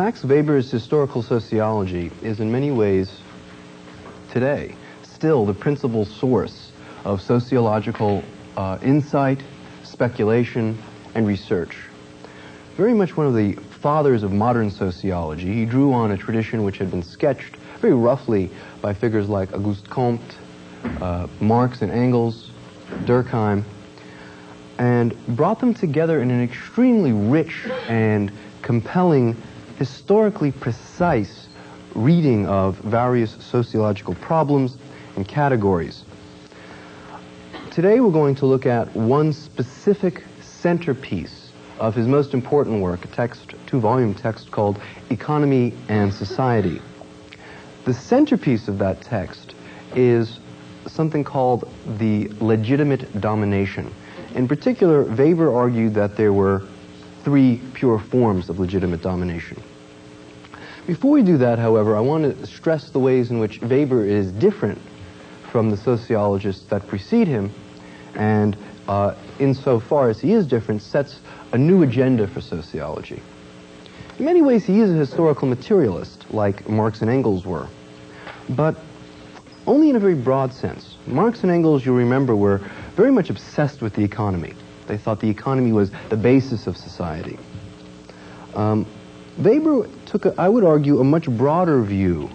Max Weber's historical sociology is in many ways, today, still the principal source of sociological insight, speculation, and research. Very much one of the fathers of modern sociology, he drew on a tradition which had been sketched very roughly by figures like Auguste Comte, Marx and Engels, Durkheim, and brought them together in an extremely rich and compelling, historically precise reading of various sociological problems and categories. Today we're going to look at one specific centerpiece of his most important work, a text, two-volume text called Economy and Society. The centerpiece of that text is something called the legitimate domination. In particular, Weber argued that there were three pure forms of legitimate domination. Before we do that, however, I want to stress the ways in which Weber is different from the sociologists that precede him, and insofar as he is different, sets a new agenda for sociology. In many ways, he is a historical materialist, like Marx and Engels were, but only in a very broad sense. Marx and Engels, you'll remember, were very much obsessed with the economy. They thought the economy was the basis of society. Weber took, I would argue, a much broader view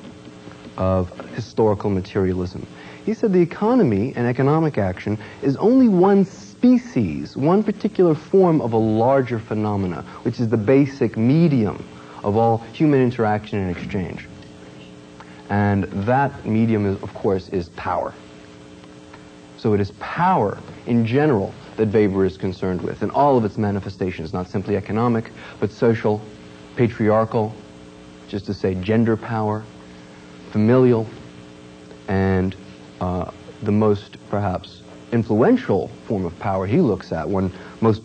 of historical materialism. He said the economy and economic action is only one species, one particular form of a larger phenomena, which is the basic medium of all human interaction and exchange. And that medium, of course, is power. So it is power in general that Weber is concerned with, in all of its manifestations, not simply economic, but social, patriarchal, just to say gender power, familial, and the most, perhaps, influential form of power he looks at, one most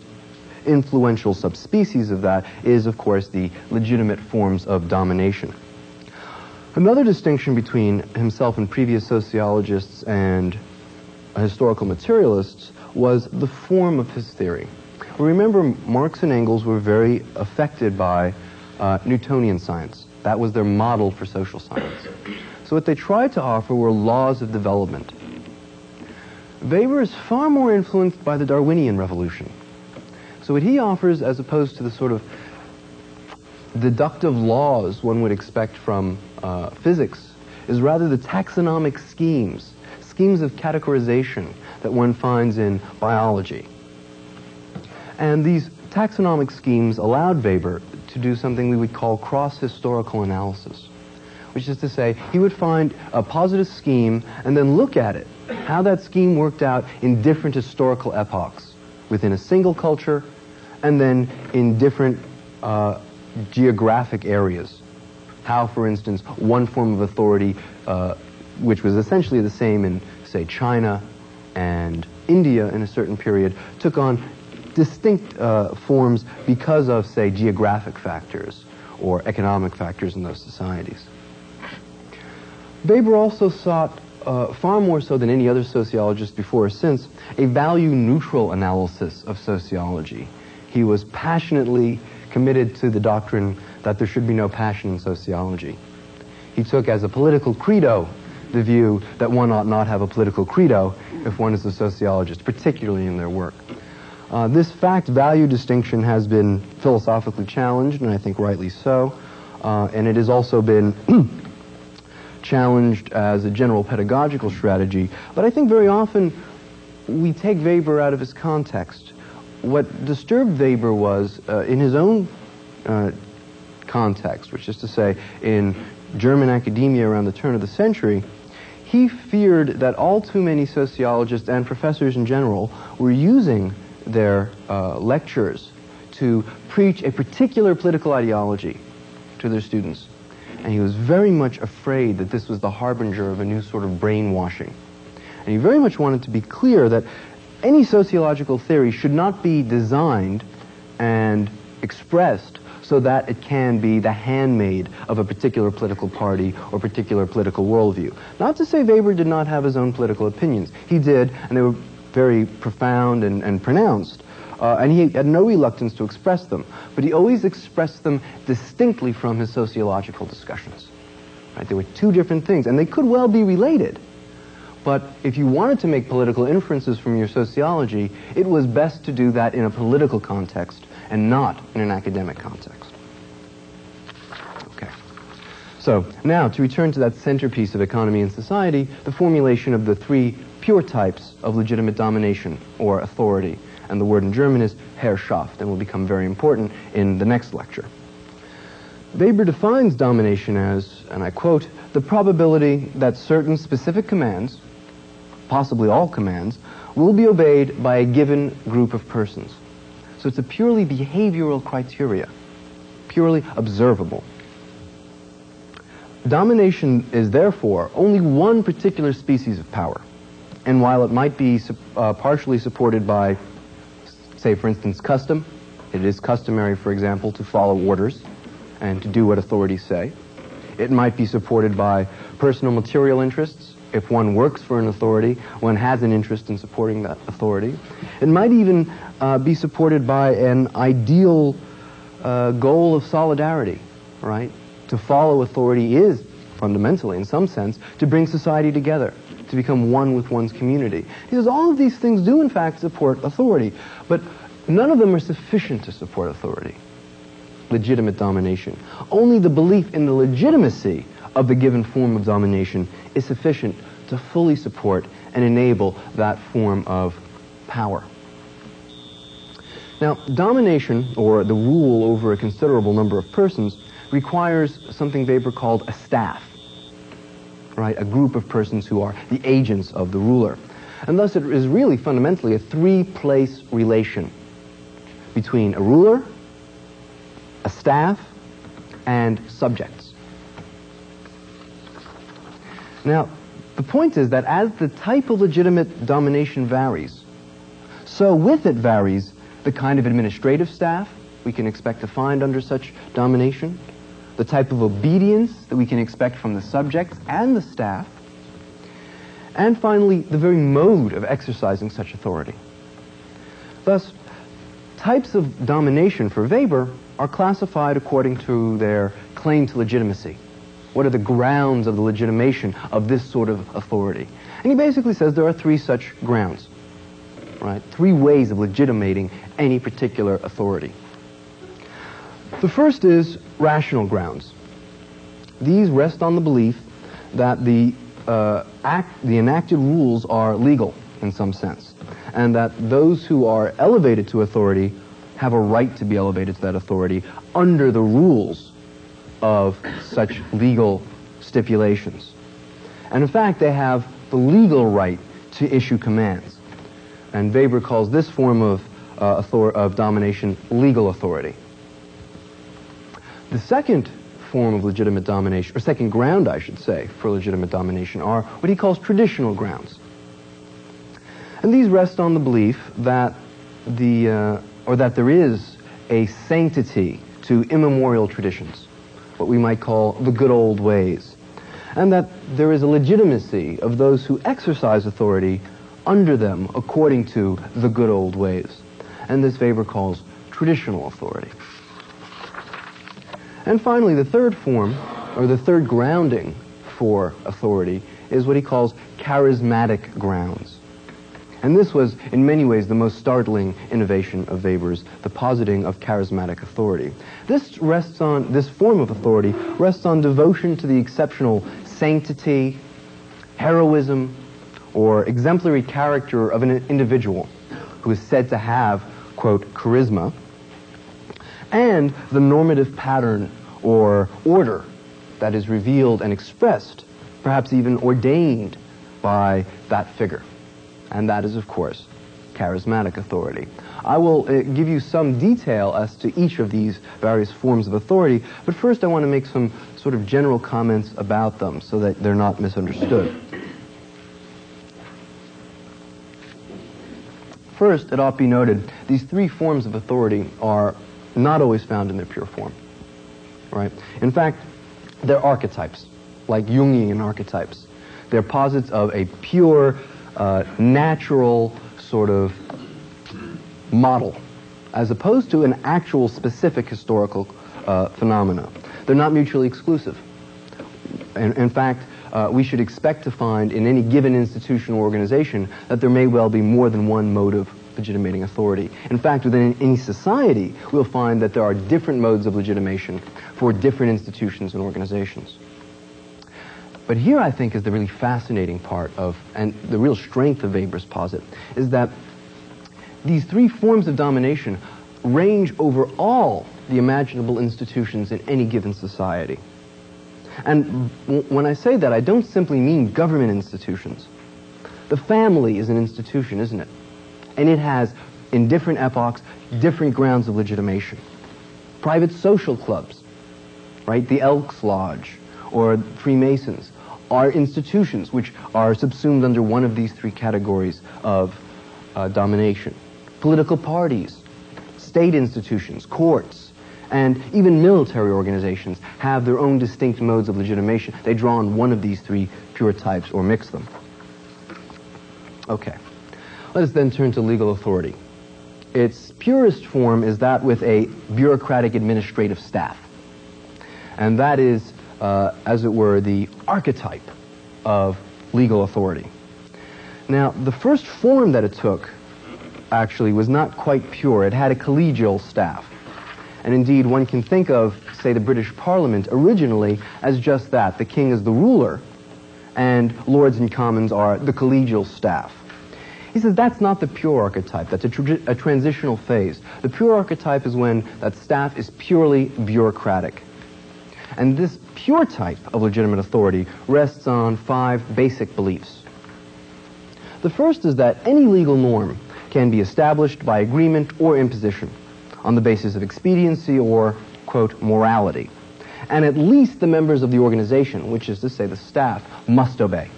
influential subspecies of that, is, of course, the legitimate forms of domination. Another distinction between himself and previous sociologists and historical materialists was the form of his theory. Remember, Marx and Engels were very affected by Newtonian science. That was their model for social science. So what they tried to offer were laws of development. Weber is far more influenced by the Darwinian revolution. So what he offers, as opposed to the sort of deductive laws one would expect from physics, is rather the taxonomic schemes of categorization that one finds in biology. And these taxonomic schemes allowed Weber to do something we would call cross-historical analysis, which is to say, he would find a positive scheme and then look at it, how that scheme worked out in different historical epochs, within a single culture, and then in different geographic areas. How, for instance, one form of authority, which was essentially the same in, say, China and India in a certain period, took on distinct forms because of, say, geographic factors or economic factors in those societies. Weber also sought, far more so than any other sociologist before or since, a value-neutral analysis of sociology. He was passionately committed to the doctrine that there should be no passion in sociology. He took as a political credo the view that one ought not have a political credo if one is a sociologist, particularly in their work. This fact-value distinction has been philosophically challenged, and I think rightly so, and it has also been challenged as a general pedagogical strategy, but I think very often we take Weber out of his context. What disturbed Weber was, in his own context, which is to say, in German academia around the turn of the century, he feared that all too many sociologists and professors in general were using their lectures to preach a particular political ideology to their students. And he was very much afraid that this was the harbinger of a new sort of brainwashing. And he very much wanted to be clear that any sociological theory should not be designed and expressed so that it can be the handmaid of a particular political party or particular political worldview. Not to say Weber did not have his own political opinions. He did, and they were very profound and pronounced, and he had no reluctance to express them, but he always expressed them distinctly from his sociological discussions. Right? There were two different things, and they could well be related. But if you wanted to make political inferences from your sociology, it was best to do that in a political context and not in an academic context. Okay. So now, to return to that centerpiece of economy and society, the formulation of the three pure types of legitimate domination or authority. And the word in German is Herrschaft, and will become very important in the next lecture. Weber defines domination as, and I quote, the probability that certain specific commands, possibly all commands, will be obeyed by a given group of persons. So it's a purely behavioral criteria, purely observable. Domination is therefore only one particular species of power. And while it might be partially supported by, say, for instance, custom, it is customary, for example, to follow orders and to do what authorities say. It might be supported by personal material interests. If one works for an authority, one has an interest in supporting that authority. It might even be supported by an ideal goal of solidarity, right? To follow authority is, fundamentally, in some sense, to bring society together, to become one with one's community. He says all of these things do, in fact, support authority, but none of them are sufficient to support authority. Legitimate domination. Only the belief in the legitimacy of the given form of domination is sufficient to fully support and enable that form of power. Now, domination, or the rule over a considerable number of persons, requires something Weber called a staff, right? A group of persons who are the agents of the ruler. And thus it is really fundamentally a three-place relation between a ruler, a staff, and subjects. Now, the point is that as the type of legitimate domination varies, so with it varies the kind of administrative staff we can expect to find under such domination, the type of obedience that we can expect from the subjects and the staff, and finally, the very mode of exercising such authority. Thus, types of domination for Weber are classified according to their claim to legitimacy. What are the grounds of the legitimation of this sort of authority? And he basically says there are three such grounds, right? Three ways of legitimating any particular authority. The first is rational grounds. These rest on the belief that the enacted rules are legal in some sense, and that those who are elevated to authority have a right to be elevated to that authority under the rules of such legal stipulations. And in fact, they have the legal right to issue commands. And Weber calls this form of domination legal authority. The second form of legitimate domination, or second ground, I should say, for legitimate domination are what he calls traditional grounds. And these rest on the belief that that there is a sanctity to immemorial traditions, what we might call the good old ways, and that there is a legitimacy of those who exercise authority under them according to the good old ways. And this Weber calls traditional authority. And finally, the third form, or the third grounding for authority, is what he calls charismatic grounds. And this was, in many ways, the most startling innovation of Weber's, the positing of charismatic authority. This form of authority rests on devotion to the exceptional sanctity, heroism, or exemplary character of an individual who is said to have, quote, charisma, and the normative pattern or order that is revealed and expressed, perhaps even ordained by that figure. And that is, of course, charismatic authority. I will give you some detail as to each of these various forms of authority, but first I want to make some sort of general comments about them so that they're not misunderstood. First, it ought to be noted, these three forms of authority are not always found in their pure form, right? In fact, they're archetypes, like Jungian archetypes. They're posits of a pure, natural sort of model, as opposed to an actual specific historical phenomena. They're not mutually exclusive. In fact, we should expect to find in any given institution or organization that there may well be more than one mode of legitimating authority. In fact, within any society, we'll find that there are different modes of legitimation for different institutions and organizations. But here, I think, is the really fascinating part of, and the real strength of Weber's posit, is that these three forms of domination range over all the imaginable institutions in any given society. And when I say that, I don't simply mean government institutions. The family is an institution, isn't it? And it has, in different epochs, different grounds of legitimation. Private social clubs, right? The Elks Lodge or Freemasons are institutions which are subsumed under one of these three categories of domination. Political parties, state institutions, courts, and even military organizations have their own distinct modes of legitimation. They draw on one of these three pure types or mix them. Okay. Let us then turn to legal authority. Its purest form is that with a bureaucratic administrative staff. And that is, as it were, the archetype of legal authority. Now, the first form that it took, actually, was not quite pure. It had a collegial staff. And indeed, one can think of, say, the British Parliament originally as just that. The king is the ruler, and lords and commons are the collegial staff. He says that's not the pure archetype. That's a transitional phase. The pure archetype is when that staff is purely bureaucratic. And this pure type of legitimate authority rests on 5 basic beliefs. The first is that any legal norm can be established by agreement or imposition on the basis of expediency or, quote, morality. And at least the members of the organization, which is to say the staff, must obey.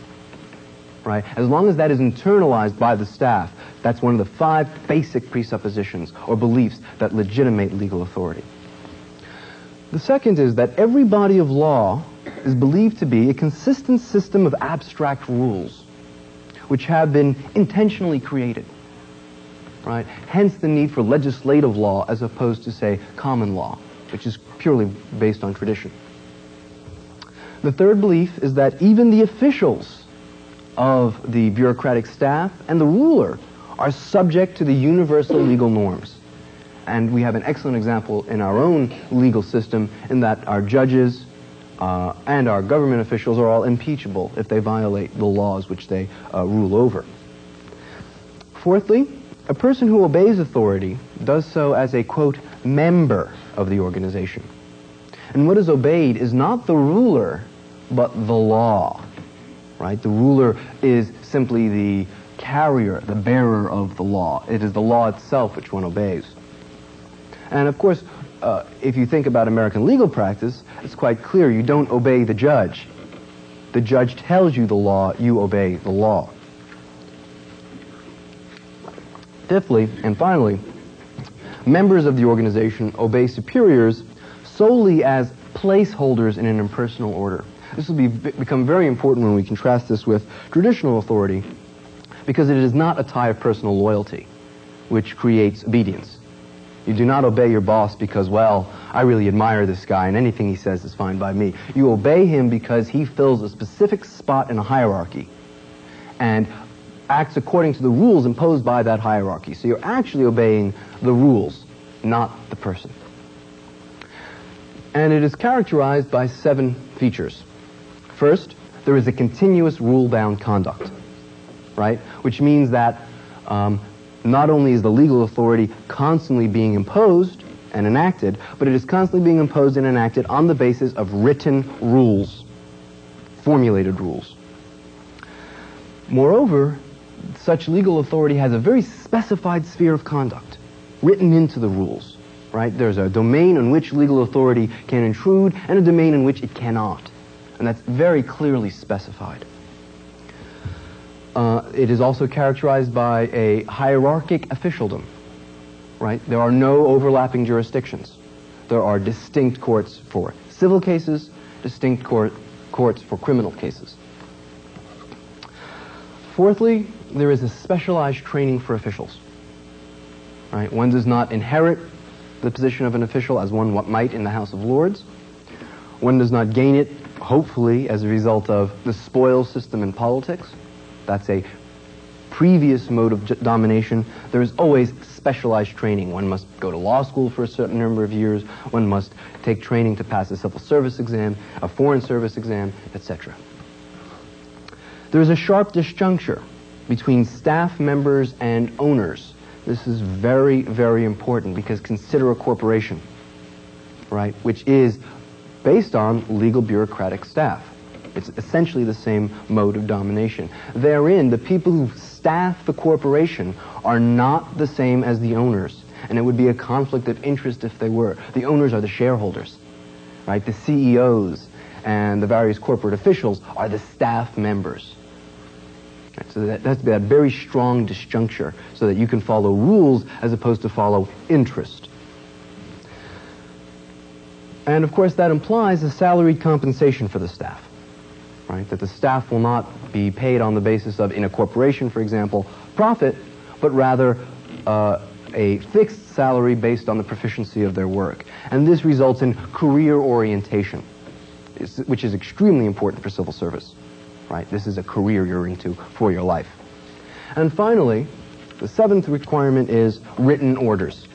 Right? As long as that is internalized by the staff, that's one of the 5 basic presuppositions or beliefs that legitimate legal authority. The second is that every body of law is believed to be a consistent system of abstract rules which have been intentionally created. Right? Hence the need for legislative law as opposed to, say, common law, which is purely based on tradition. The third belief is that even the officials of the bureaucratic staff and the ruler are subject to the universal legal norms. And we have an excellent example in our own legal system in that our judges and our government officials are all impeachable if they violate the laws which they rule over. Fourthly, a person who obeys authority does so as a, quote, member of the organization. And what is obeyed is not the ruler, but the law. Right? The ruler is simply the carrier, the bearer of the law. It is the law itself which one obeys. And of course, if you think about American legal practice, it's quite clear you don't obey the judge. The judge tells you the law, you obey the law. Fifthly, and finally, members of the organization obey superiors solely as placeholders in an impersonal order. This will become very important when we contrast this with traditional authority, because it is not a tie of personal loyalty which creates obedience. You do not obey your boss because, well, I really admire this guy and anything he says is fine by me. You obey him because he fills a specific spot in a hierarchy and acts according to the rules imposed by that hierarchy. So you're actually obeying the rules, not the person. And it is characterized by 7 features. First, there is a continuous rule-bound conduct, right? Which means that not only is the legal authority constantly being imposed and enacted, but it is constantly being imposed and enacted on the basis of written rules, formulated rules. Moreover, such legal authority has a very specified sphere of conduct written into the rules, right? There's a domain in which legal authority can intrude and a domain in which it cannot. And that's very clearly specified. It is also characterized by a hierarchic officialdom, right? There are no overlapping jurisdictions. There are distinct courts for civil cases, distinct courts for criminal cases. Fourthly, there is a specialized training for officials. Right? One does not inherit the position of an official as one might in the House of Lords. One does not gain it, hopefully, as a result of the spoils system in politics. That's a previous mode of domination. There is always specialized training. One must go to law school for a certain number of years. One must take training to pass a civil service exam, a foreign service exam, etc. There is a sharp disjuncture between staff members and owners. This is very, very important, because consider a corporation, right, which is based on legal bureaucratic staff. It's essentially the same mode of domination. Therein, the people who staff the corporation are not the same as the owners, and it would be a conflict of interest if they were. The owners are the shareholders, right? The CEOs and the various corporate officials are the staff members. Right, so that has to be that very strong disjuncture so that you can follow rules as opposed to follow interest. And of course that implies a salaried compensation for the staff, right? That the staff will not be paid on the basis of, in a corporation for example, profit, but rather a fixed salary based on the proficiency of their work. And this results in career orientation, which is extremely important for civil service. Right? This is a career you're into for your life. And finally, the seventh requirement is written orders.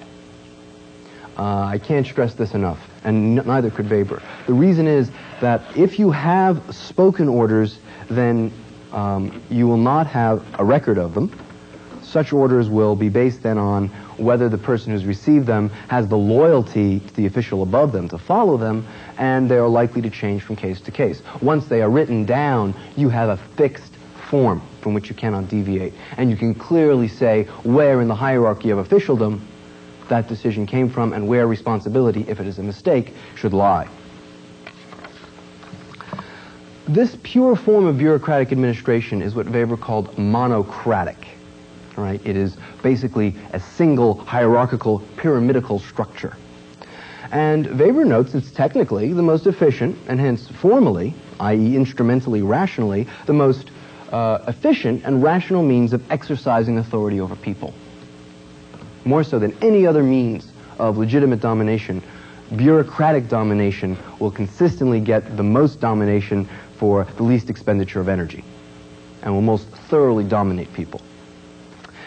I can't stress this enough, and neither could Weber. The reason is that if you have spoken orders, then you will not have a record of them. Such orders will be based then on whether the person who's received them has the loyalty to the official above them to follow them, and they are likely to change from case to case. Once they are written down, you have a fixed form from which you cannot deviate, and you can clearly say where in the hierarchy of officialdom that decision came from and where responsibility, if it is a mistake, should lie. This pure form of bureaucratic administration is what Weber called monocratic. Right? It is basically a single hierarchical pyramidal structure. And Weber notes it's technically the most efficient, and hence formally, i.e. instrumentally, rationally, the most efficient and rational means of exercising authority over people. More so than any other means of legitimate domination, bureaucratic domination will consistently get the most domination for the least expenditure of energy, and will most thoroughly dominate people.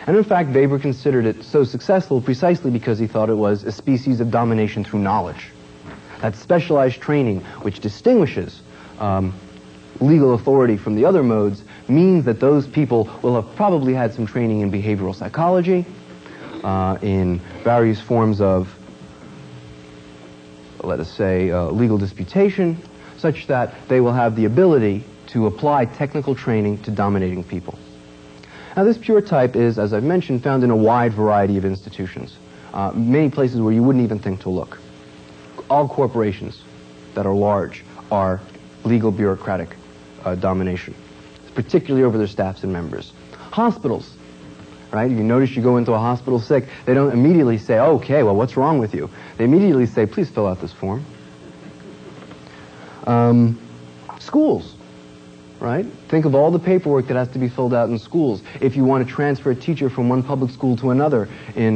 And in fact, Weber considered it so successful precisely because he thought it was a species of domination through knowledge. That specialized training, which distinguishes legal authority from the other modes, means that those people will have probably had some training in behavioral psychology, in various forms of, let us say, legal disputation, such that they will have the ability to apply technical training to dominating people. Now, this pure type is, as I've mentioned, found in a wide variety of institutions, many places where you wouldn't even think to look. All corporations that are large are legal bureaucratic domination, particularly over their staffs and members. Hospitals, right? You notice you go into a hospital sick, they don't immediately say, okay, well, what's wrong with you? They immediately say, please fill out this form. Schools. Right? Think of all the paperwork that has to be filled out in schools. If you want to transfer a teacher from one public school to another in,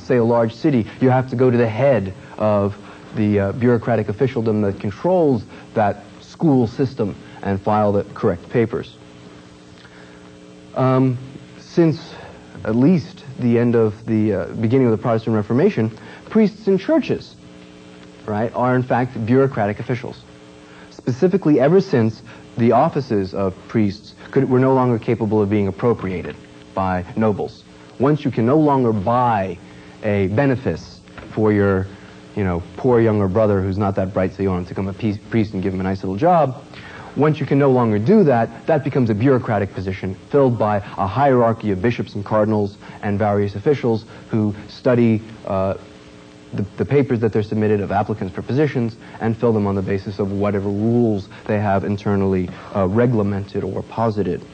say, a large city, you have to go to the head of the bureaucratic officialdom that controls that school system and file the correct papers. Since at least the end of the beginning of the Protestant Reformation, priests in churches, right, are in fact bureaucratic officials. Specifically, ever since the offices of priests were no longer capable of being appropriated by nobles. Once you can no longer buy a benefice for your, poor younger brother who's not that bright, so you want to become a priest and give him a nice little job, once you can no longer do that, that becomes a bureaucratic position filled by a hierarchy of bishops and cardinals and various officials who study the papers that they're submitted of applicants for positions and fill them on the basis of whatever rules they have internally regulamented or posited.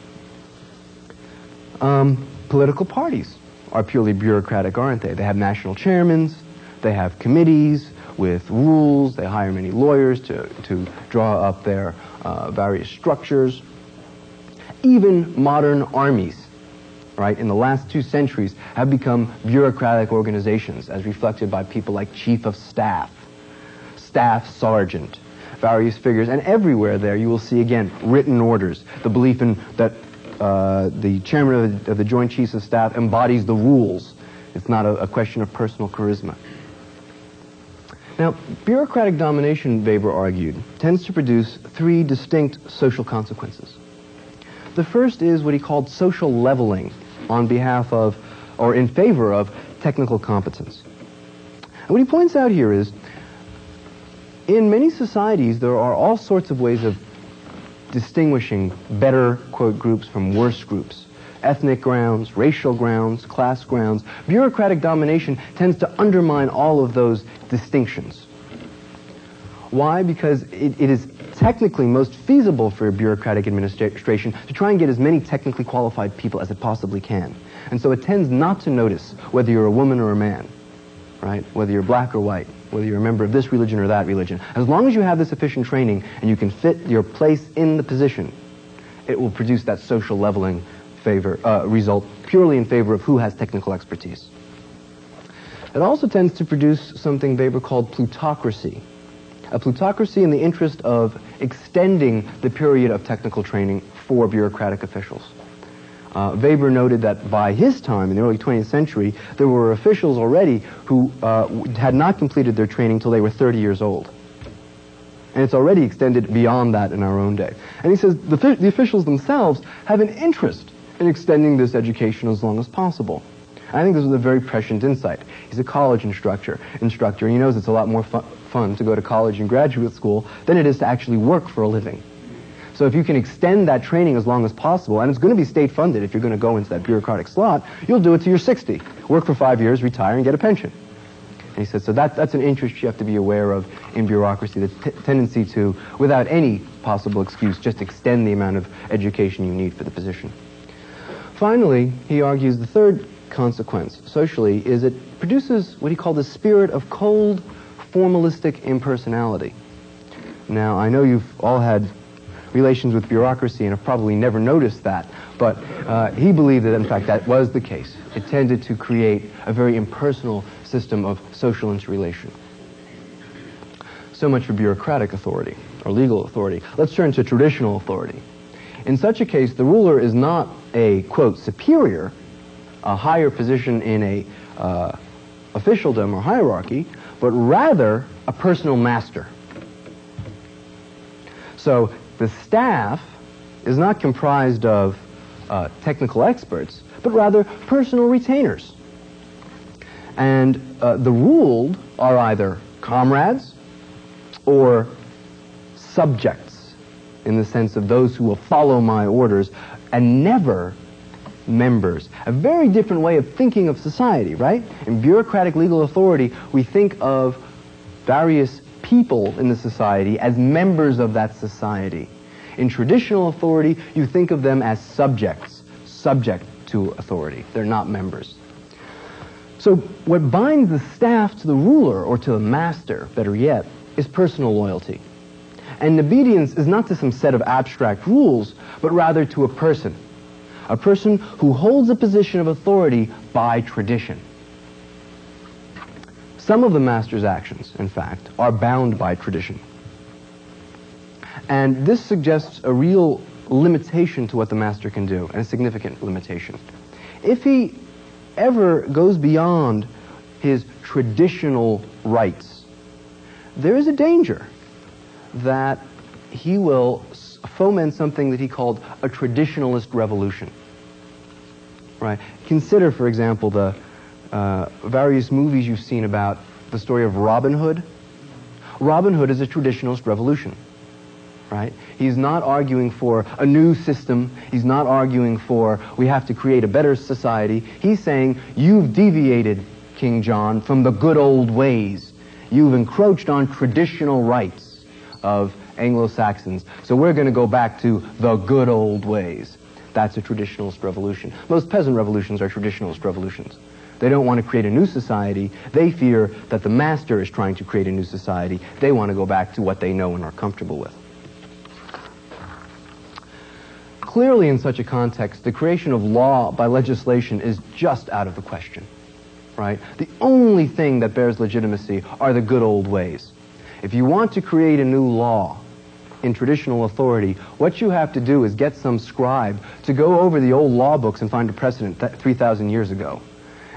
Political parties are purely bureaucratic, aren't they? They have national chairmen, they have committees with rules, they hire many lawyers to draw up their various structures. Even modern armies, right, in the last 2 centuries have become bureaucratic organizations, as reflected by people like chief of staff, staff sergeant, various figures, and everywhere there you will see again written orders, the belief in that the chairman of the Joint Chiefs of Staff embodies the rules. It's not a question of personal charisma. Now, bureaucratic domination, Weber argued, tends to produce 3 distinct social consequences. The first is what he called social leveling on behalf of, or in favor of, technical competence. And what he points out here is, in many societies, there are all sorts of ways of distinguishing better, quote, groups from worse groups. Ethnic grounds, racial grounds, class grounds. Bureaucratic domination tends to undermine all of those distinctions. Why? Because it is technically most feasible for a bureaucratic administration to try and get as many technically qualified people as it possibly can. And so it tends not to notice whether you're a woman or a man, right? Whether you're black or white, whether you're a member of this religion or that religion. As long as you have the sufficient training and you can fit your place in the position, it will produce that social leveling result purely in favor of who has technical expertise. It also tends to produce something Weber called plutocracy. A plutocracy in the interest of extending the period of technical training for bureaucratic officials. Weber noted that by his time, in the early 20th century, there were officials already who had not completed their training till they were 30 years old. And it's already extended beyond that in our own day. And he says the officials themselves have an interest in extending this education as long as possible. I think this is a very prescient insight. He's a college instructor, and he knows it's a lot more fun to go to college and graduate school than it is to actually work for a living. So if you can extend that training as long as possible, and it's going to be state funded if you're going to go into that bureaucratic slot, you'll do it till you're 60. Work for 5 years, retire, and get a pension. And he said, so that's an interest you have to be aware of in bureaucracy, the tendency to, without any possible excuse, just extend the amount of education you need for the position. Finally, he argues the third consequence, socially, is it produces what he called the spirit of cold, formalistic impersonality. Now, I know you've all had relations with bureaucracy and have probably never noticed that, but he believed that, in fact, that was the case. It tended to create a very impersonal system of social interrelation. So much for bureaucratic authority, or legal authority. Let's turn to traditional authority. In such a case, the ruler is not a, quote, superior, a higher position in a officialdom or hierarchy, but rather a personal master. So the staff is not comprised of technical experts, but rather personal retainers. And the ruled are either comrades or subjects, in the sense of those who will follow my orders, and never members. A very different way of thinking of society, right? In bureaucratic legal authority, we think of various people in the society as members of that society. In traditional authority, you think of them as subjects, subject to authority. They're not members. So what binds the staff to the ruler, or to the master, better yet, is personal loyalty. And obedience is not to some set of abstract rules, but rather to a person who holds a position of authority by tradition. Some of the master's actions, in fact, are bound by tradition. And this suggests a real limitation to what the master can do, and a significant limitation. If he ever goes beyond his traditional rights, there is a danger that he will foment something that he called a traditionalist revolution. Right? Consider, for example, the various movies you've seen about the story of Robin Hood. Robin Hood is a traditionalist revolution. Right? He's not arguing for a new system. He's not arguing for we have to create a better society. He's saying, you've deviated, King John, from the good old ways. You've encroached on traditional rights of Anglo-Saxons. So we're going to go back to the good old ways. That's a traditionalist revolution. Most peasant revolutions are traditionalist revolutions. They don't want to create a new society. They fear that the master is trying to create a new society. They want to go back to what they know and are comfortable with. Clearly, in such a context, the creation of law by legislation is just out of the question, right? The only thing that bears legitimacy are the good old ways. If you want to create a new law in traditional authority, what you have to do is get some scribe to go over the old law books and find a precedent 3,000 years ago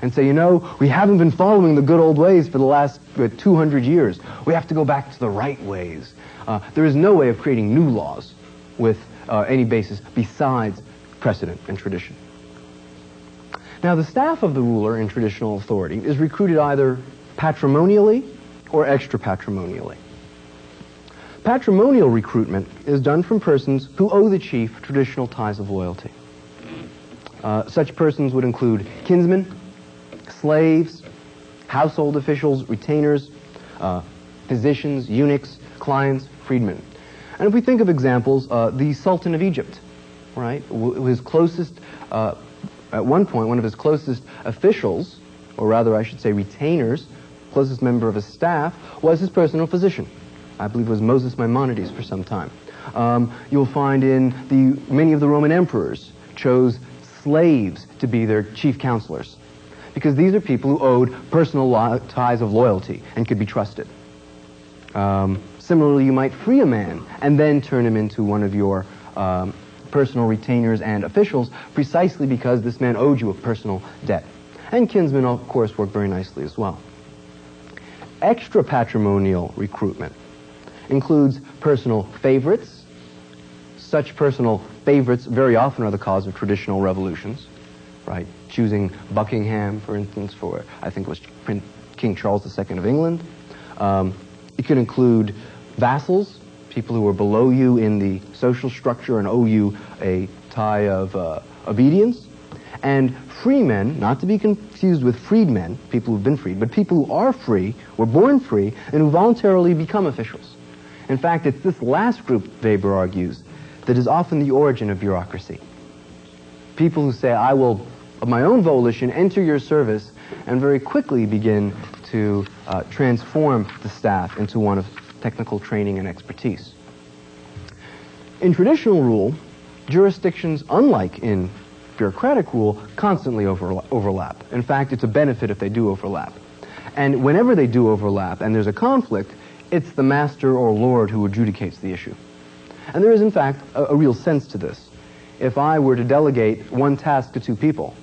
and say, you know, we haven't been following the good old ways for the last 200 years. We have to go back to the right ways. There is no way of creating new laws with any basis besides precedent and tradition. Now, the staff of the ruler in traditional authority is recruited either patrimonially or extra-patrimonially. Patrimonial recruitment is done from persons who owe the chief traditional ties of loyalty. Such persons would include kinsmen, slaves, household officials, retainers, physicians, eunuchs, clients, freedmen. And if we think of examples, the Sultan of Egypt, right, his closest, at one point, one of his closest officials, or rather I should say retainers, closest member of his staff, was his personal physician. I believe it was Moses Maimonides for some time. You'll find in many of the Roman emperors chose slaves to be their chief counselors, because these are people who owed personal ties of loyalty and could be trusted. Similarly, you might free a man and then turn him into one of your personal retainers and officials, precisely because this man owed you a personal debt. And kinsmen, of course, work very nicely as well. Extra-patrimonial recruitment includes personal favorites. Such personal favorites very often are the cause of traditional revolutions, right? Choosing Buckingham, for instance, for, I think it was King Charles II of England. It could include vassals, people who are below you in the social structure and owe you a tie of obedience. And freemen, not to be confused with freedmen, people who've been freed, but people who are free, were born free, and who voluntarily become officials. In fact, it's this last group, Weber argues, that is often the origin of bureaucracy. People who say, I will, of my own volition, enter your service, and very quickly begin to transform the staff into one of technical training and expertise. In traditional rule, jurisdictions, unlike in bureaucratic rule, constantly overlap. In fact, it's a benefit if they do overlap. And whenever they do overlap and there's a conflict, it's the master or lord who adjudicates the issue. And there is, in fact, a real sense to this. If I were to delegate one task to two people,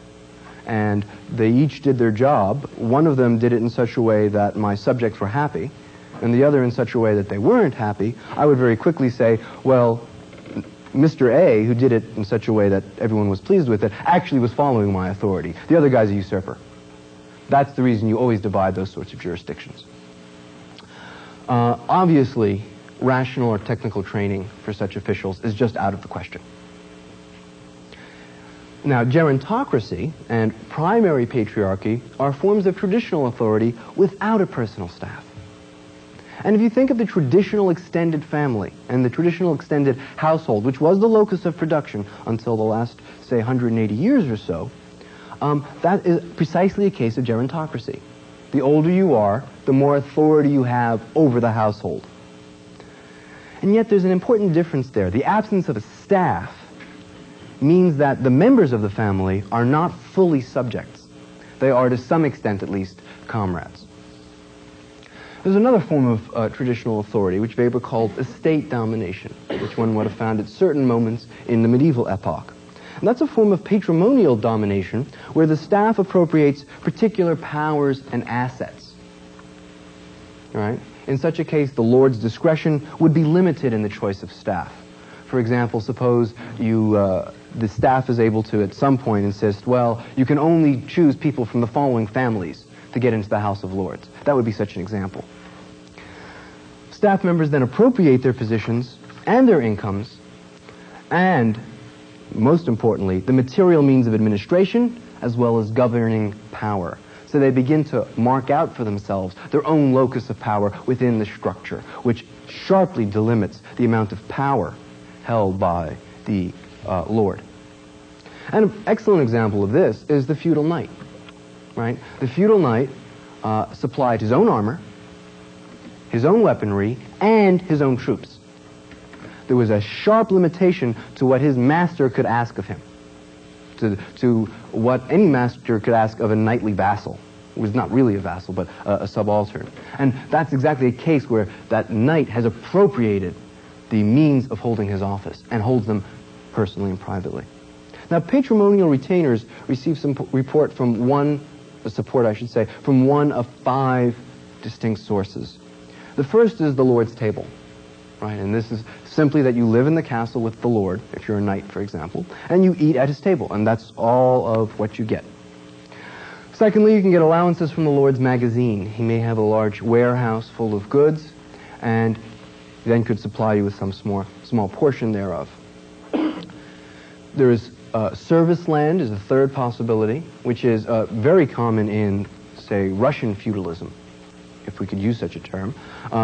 and they each did their job, one of them did it in such a way that my subjects were happy, and the other in such a way that they weren't happy, I would very quickly say, well, Mr. A, who did it in such a way that everyone was pleased with it, actually was following my authority. The other guy's a usurper. That's the reason you always divide those sorts of jurisdictions. Obviously, rational or technical training for such officials is just out of the question. Now, gerontocracy and primary patriarchy are forms of traditional authority without a personal staff. And if you think of the traditional extended family and the traditional extended household, which was the locus of production until the last, say, 180 years or so, that is precisely a case of gerontocracy. The older you are, the more authority you have over the household. And yet there's an important difference there. The absence of a staff means that the members of the family are not fully subjects. They are, to some extent at least, comrades. There's another form of traditional authority, which Weber called estate domination, which one would have found at certain moments in the medieval epoch. And that's a form of patrimonial domination, where the staff appropriates particular powers and assets. All right? In such a case, the lord's discretion would be limited in the choice of staff. For example, suppose the staff is able to, at some point, insist, well, you can only choose people from the following families to get into the House of Lords. That would be such an example. Staff members then appropriate their positions and their incomes, and, most importantly, the material means of administration as well as governing power. So they begin to mark out for themselves their own locus of power within the structure, which sharply delimits the amount of power held by the lord. And an excellent example of this is the feudal knight. Right? The feudal knight supplied his own armor, his own weaponry, and his own troops. there was a sharp limitation to what his master could ask of him, to what any master could ask of a knightly vassal, who was not really a vassal, but a subaltern. And that's exactly a case where that knight has appropriated the means of holding his office and holds them personally and privately. Now, patrimonial retainers receive some support from one of 5 distinct sources. The first is the Lord's table, right? And this is simply that you live in the castle with the Lord, if you're a knight, for example, and you eat at his table, and that's all of what you get. Secondly, you can get allowances from the Lord's magazine. He may have a large warehouse full of goods, and he then could supply you with some small portion thereof. There is service land is a third possibility, which is very common in, say, Russian feudalism, if we could use such a term,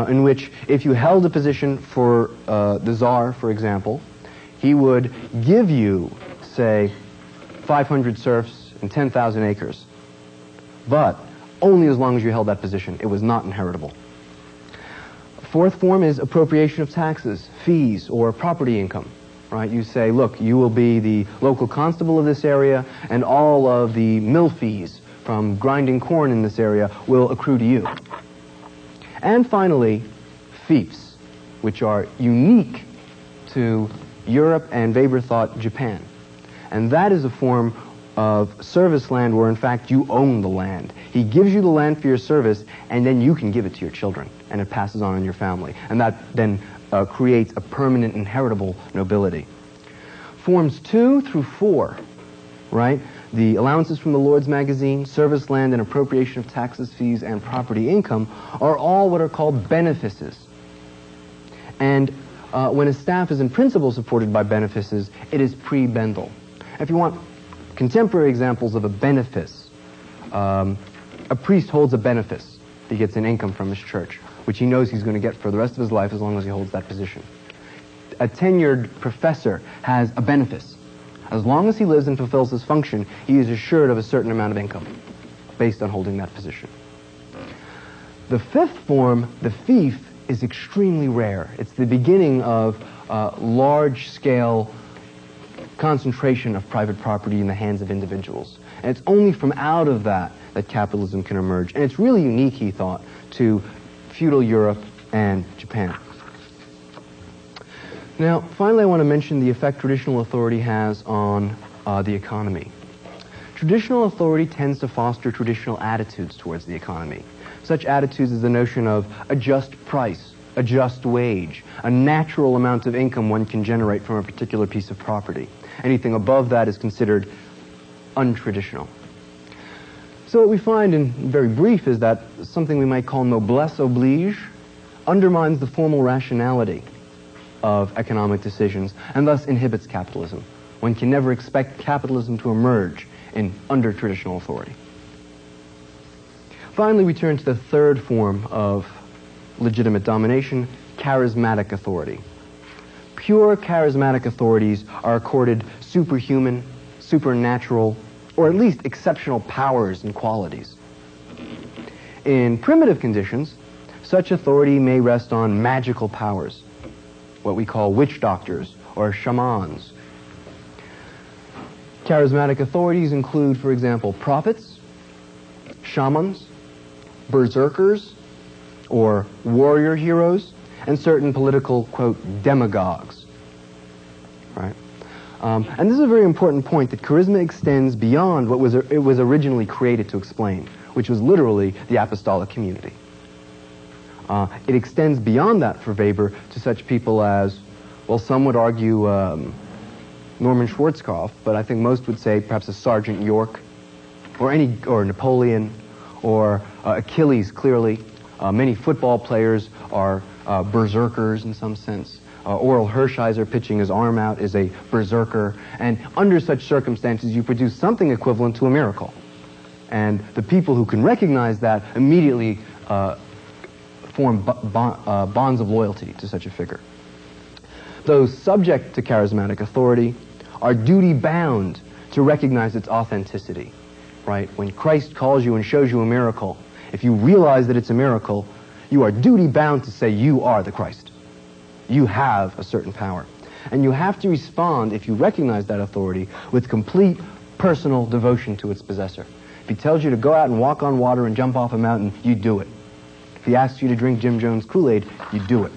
in which if you held a position for the Tsar, for example, he would give you, say, 500 serfs and 10,000 acres, but only as long as you held that position. It was not inheritable. Fourth form is appropriation of taxes, fees, or property income. Right? You say, look, you will be the local constable of this area, and all of the mill fees from grinding corn in this area will accrue to you. And finally, fiefs, which are unique to Europe and Weber thought Japan. And that is a form of service land where, in fact, you own the land. He gives you the land for your service, and then you can give it to your children, and it passes on in your family. And that then creates a permanent inheritable nobility. Forms 2 through 4, right? The allowances from the Lord's magazine, service land, and appropriation of taxes, fees, and property income are all what are called benefices. And when a staff is in principle supported by benefices, it is pre-Bendel. If you want contemporary examples of a benefice, a priest holds a benefice. He gets an income from his church, which he knows he's going to get for the rest of his life as long as he holds that position. A tenured professor has a benefice. As long as he lives and fulfills his function, he is assured of a certain amount of income based on holding that position. The fifth form, the fief, is extremely rare. It's the beginning of large-scale concentration of private property in the hands of individuals. And it's only from out of that that capitalism can emerge. And it's really unique, he thought, to feudal Europe and Japan. Now, finally, I want to mention the effect traditional authority has on the economy. Traditional authority tends to foster traditional attitudes towards the economy. Such attitudes as the notion of a just price, a just wage, a natural amount of income one can generate from a particular piece of property. Anything above that is considered untraditional. So what we find, in very brief, is that something we might call noblesse oblige undermines the formal rationality of economic decisions and thus inhibits capitalism. One can never expect capitalism to emerge under traditional authority. Finally, we turn to the third form of legitimate domination, charismatic authority. Pure charismatic authorities are accorded superhuman, supernatural, or at least exceptional powers and qualities. In primitive conditions, such authority may rest on magical powers, what we call witch doctors or shamans. Charismatic authorities include, for example, prophets, shamans, berserkers, or warrior heroes, and certain political, quote, demagogues. Right? And this is a very important point, that charisma extends beyond what it was originally created to explain, which was literally the apostolic community. It extends beyond that for Weber to such people as, well, some would argue Norman Schwarzkopf, but I think most would say perhaps a Sergeant York, or Napoleon, or Achilles, clearly. Many football players are berserkers in some sense. Oral Hershiser pitching his arm out is a berserker. And under such circumstances, you produce something equivalent to a miracle. And the people who can recognize that immediately form bonds of loyalty to such a figure. Those subject to charismatic authority are duty-bound to recognize its authenticity. Right? When Christ calls you and shows you a miracle, if you realize that it's a miracle, you are duty-bound to say you are the Christ. You have a certain power. And you have to respond, if you recognize that authority, with complete personal devotion to its possessor. If he tells you to go out and walk on water and jump off a mountain, you do it. If he asks you to drink Jim Jones Kool-Aid, you do it.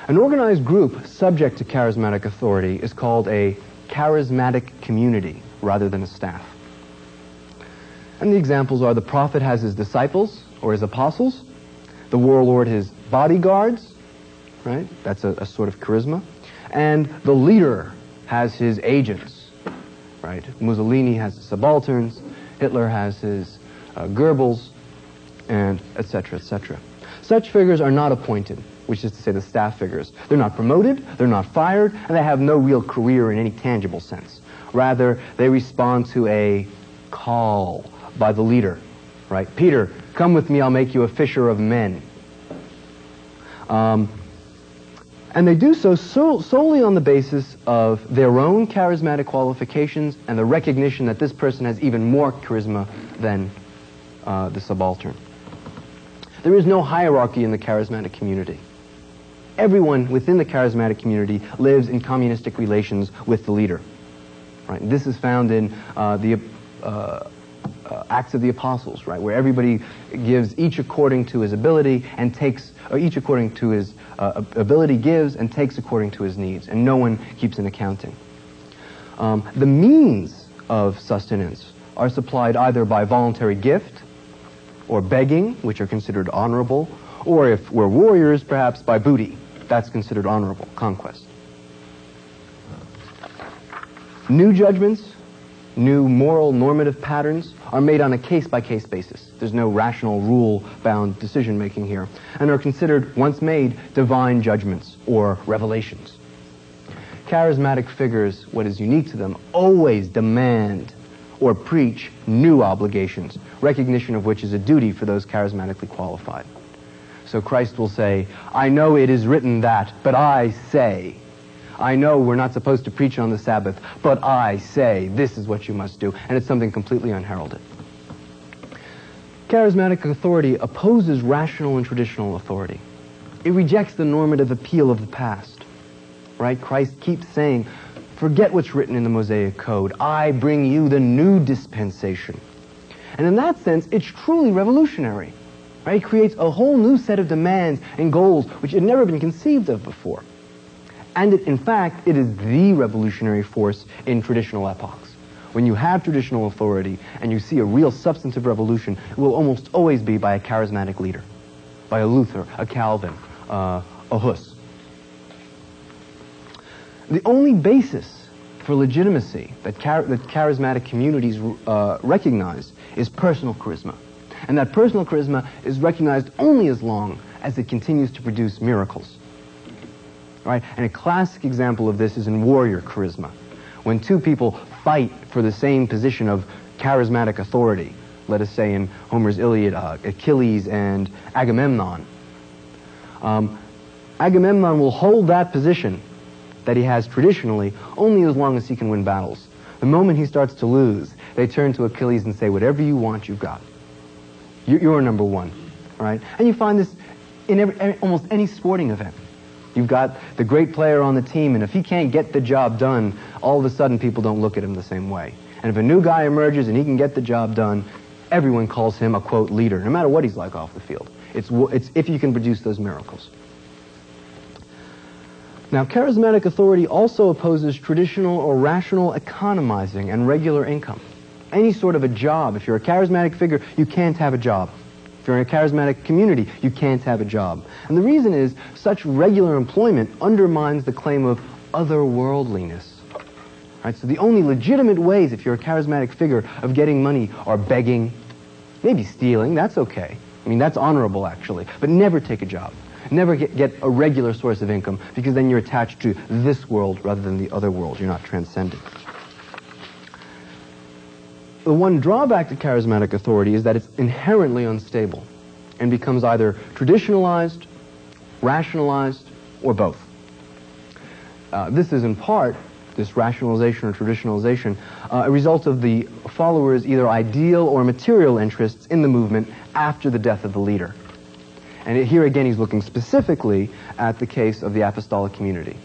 An organized group subject to charismatic authority is called a charismatic community rather than a staff. And the examples are: the prophet has his disciples or his apostles, the warlord his bodyguards, right? That's a sort of charisma. And the leader has his agents, right? Mussolini has his subalterns, Hitler has his Goebbels, and etc., etc. Such figures are not appointed, which is to say the staff figures. They're not promoted, they're not fired, and they have no real career in any tangible sense. Rather, they respond to a call by the leader, right? Peter, come with me, I'll make you a fisher of men. And they do so solely on the basis of their own charismatic qualifications and the recognition that this person has even more charisma than the subaltern. There is no hierarchy in the charismatic community. Everyone within the charismatic community lives in communistic relations with the leader. Right? This is found in the Acts of the Apostles, right, where everybody gives each according to his ability and takes, or each according to his ability gives and takes according to his needs, and no one keeps an accounting. The means of sustenance are supplied either by voluntary gift or begging, which are considered honorable, or if we're warriors, perhaps by booty. That's considered honorable, conquest. New judgments, new moral normative patterns are made on a case-by-case basis. There's no rational rule-bound decision-making here, and are considered, once made, divine judgments or revelations. Charismatic figures, what is unique to them, always demand or preach new obligations, recognition of which is a duty for those charismatically qualified. So Christ will say, I know it is written that, but I say. I know we're not supposed to preach on the Sabbath, but I say this is what you must do, and it's something completely unheralded. Charismatic authority opposes rational and traditional authority. It rejects the normative appeal of the past. Right? Christ keeps saying, forget what's written in the Mosaic Code. I bring you the new dispensation. And in that sense, it's truly revolutionary. Right? It creates a whole new set of demands and goals which had never been conceived of before. And in fact, it is the revolutionary force in traditional epochs. When you have traditional authority and you see a real substantive revolution, it will almost always be by a charismatic leader, by a Luther, a Calvin, a Hus. The only basis for legitimacy that charismatic communities recognize is personal charisma. And that personal charisma is recognized only as long as it continues to produce miracles. Right? And a classic example of this is in warrior charisma. When two people fight for the same position of charismatic authority, let us say in Homer's Iliad, Achilles and Agamemnon. Agamemnon will hold that position that he has traditionally only as long as he can win battles. The moment he starts to lose, they turn to Achilles and say, whatever you want, you've got. You're number one. Right? And you find this in almost any sporting event. You've got the great player on the team, and if he can't get the job done, all of a sudden people don't look at him the same way. And if a new guy emerges and he can get the job done, everyone calls him a, quote, leader, no matter what he's like off the field. It's if you can produce those miracles. Now, charismatic authority also opposes traditional or rational economizing and regular income. Any sort of a job, if you're a charismatic figure, you can't have a job. If you're in a charismatic community, you can't have a job. And the reason is, such regular employment undermines the claim of otherworldliness. Right? So the only legitimate ways, if you're a charismatic figure, of getting money are begging, maybe stealing, that's okay. I mean, that's honorable, actually. But never take a job. Never get a regular source of income, because then you're attached to this world rather than the other world. You're not transcendent. The one drawback to charismatic authority is that it's inherently unstable and becomes either traditionalized, rationalized, or both. This is in part, this rationalization or traditionalization, a result of the followers' either ideal or material interests in the movement after the death of the leader. And here again, he's looking specifically at the case of the apostolic community.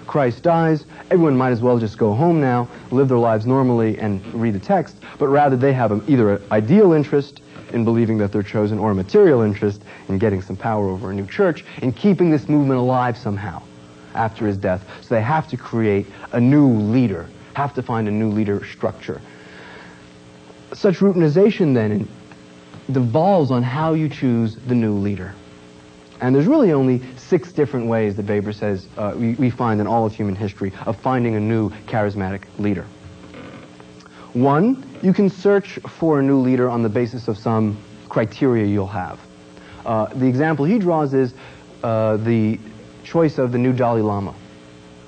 Christ dies, everyone might as well just go home now, live their lives normally, and read the text, but rather they have either an ideal interest in believing that they're chosen, or a material interest in getting some power over a new church, in keeping this movement alive somehow after his death. So they have to create a new leader, have to find a new leader structure. Such routinization then devolves on how you choose the new leader. And there's really only 6 different ways that Weber says we find in all of human history of finding a new charismatic leader. 1, you can search for a new leader on the basis of some criteria you'll have. The example he draws is the choice of the new Dalai Lama.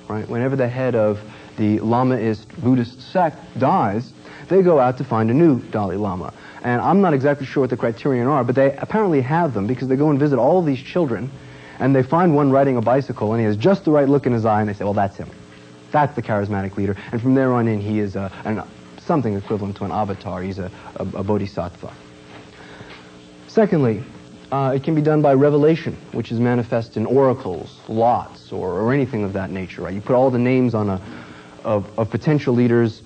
Right? Whenever the head of the Lamaist Buddhist sect dies, they go out to find a new Dalai Lama. And I'm not exactly sure what the criterion are, but they apparently have them because they go and visit all of these children, and they find one riding a bicycle, and he has just the right look in his eye, and they say, well, that's him. That's the charismatic leader. And from there on in, he is something equivalent to an avatar. He's a bodhisattva. Secondly, it can be done by revelation, which is manifest in oracles, lots, or anything of that nature. Right? You put all the names on of potential leaders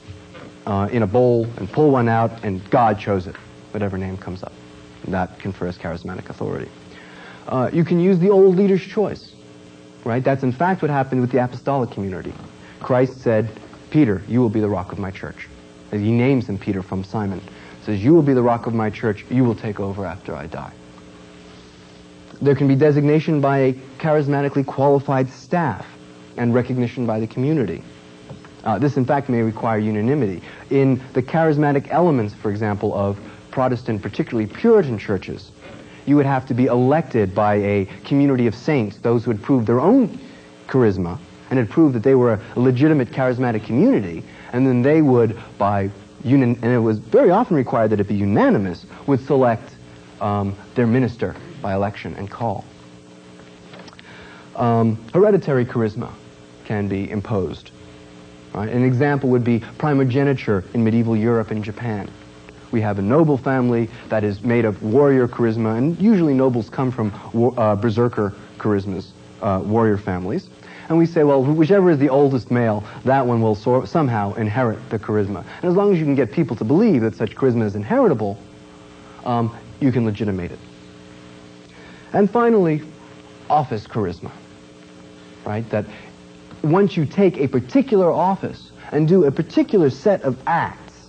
in a bowl and pull one out, and God chose it, whatever name comes up. And that confers charismatic authority. You can use the old leader's choice. Right? That's in fact what happened with the apostolic community. Christ said, Peter, you will be the rock of my church. He names him Peter from Simon. Says, you will be the rock of my church. You will take over after I die. There can be designation by a charismatically qualified staff and recognition by the community. This, in fact, may require unanimity. In the charismatic elements, for example, of Protestant, particularly Puritan churches, you would have to be elected by a community of saints, those who had proved their own charisma and had proved that they were a legitimate charismatic community, and then they would, and it was very often required that it be unanimous, would select their minister by election and call. Hereditary charisma can be imposed. Right? An example would be primogeniture in medieval Europe and Japan. We have a noble family that is made of warrior charisma, and usually nobles come from berserker charismas, warrior families. And we say, well, whichever is the oldest male, that one will somehow inherit the charisma. And as long as you can get people to believe that such charisma is inheritable, you can legitimate it. And finally, office charisma. Right? That once you take a particular office and do a particular set of acts,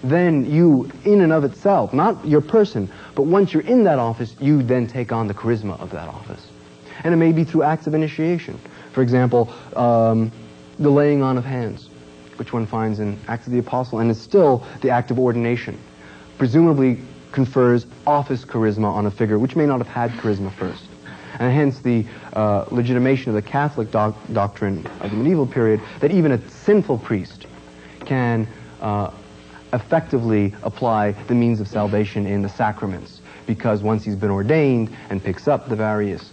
then you, in and of itself, not your person, but once you're in that office, you then take on the charisma of that office. And it may be through acts of initiation. For example, the laying on of hands, which one finds in Acts of the Apostle, and it's still the act of ordination. Presumably confers office charisma on a figure which may not have had charisma first. And hence the legitimation of the Catholic doctrine of the medieval period that even a sinful priest can effectively apply the means of salvation in the sacraments, because once he's been ordained and picks up the various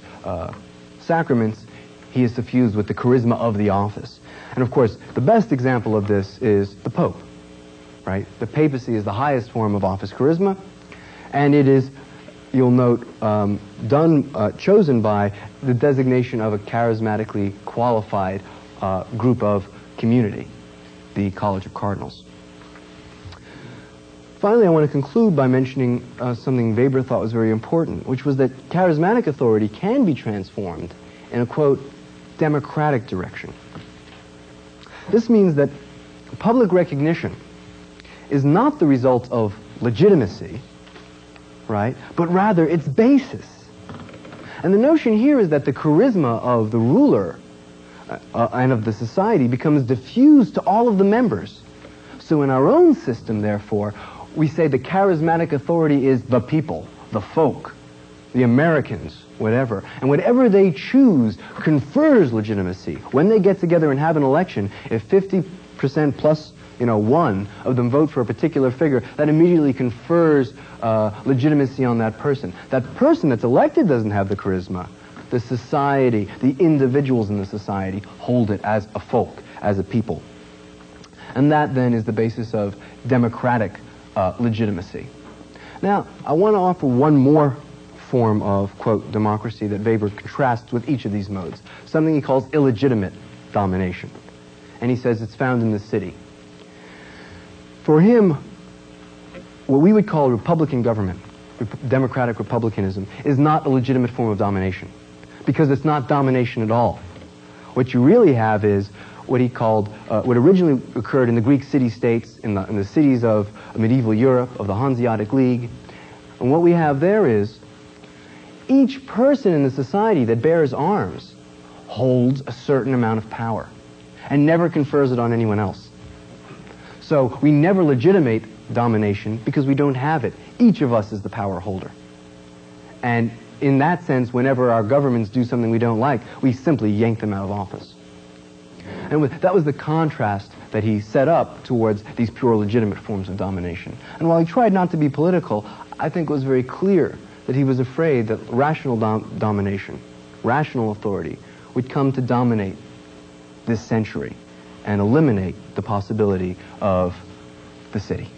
sacraments, he is suffused with the charisma of the office. And of course, the best example of this is the Pope, right? The papacy is the highest form of office charisma, and it is, you'll note, chosen by the designation of a charismatically qualified group of community, the College of Cardinals. Finally, I want to conclude by mentioning something Weber thought was very important, which was that charismatic authority can be transformed in a, quote, democratic direction. This means that public recognition is not the result of legitimacy, right, but rather its basis. And the notion here is that the charisma of the ruler and of the society becomes diffused to all of the members. So in our own system, therefore, we say the charismatic authority is the people, the folk, the Americans, whatever. And whatever they choose confers legitimacy. When they get together and have an election, if 50% plus, one of them vote for a particular figure, that immediately confers legitimacy on that person. That person that's elected doesn't have the charisma. The society, the individuals in the society hold it as a folk, as a people. And that then is the basis of democratic legitimacy. Now, I want to offer one more form of, quote, democracy that Weber contrasts with each of these modes, something he calls illegitimate domination. And he says it's found in the city. For him, what we would call Republican government, democratic republicanism, is not a legitimate form of domination, because it's not domination at all. What you really have is what he called, what originally occurred in the Greek city-states, in the cities of medieval Europe, of the Hanseatic League. And what we have there is each person in the society that bears arms holds a certain amount of power and never confers it on anyone else. So we never legitimate domination because we don't have it. Each of us is the power holder. And in that sense, whenever our governments do something we don't like, we simply yank them out of office. And that was the contrast that he set up towards these pure legitimate forms of domination. And while he tried not to be political, I think it was very clear that he was afraid that rational domination, rational authority, would come to dominate this century and eliminate the possibility of the city.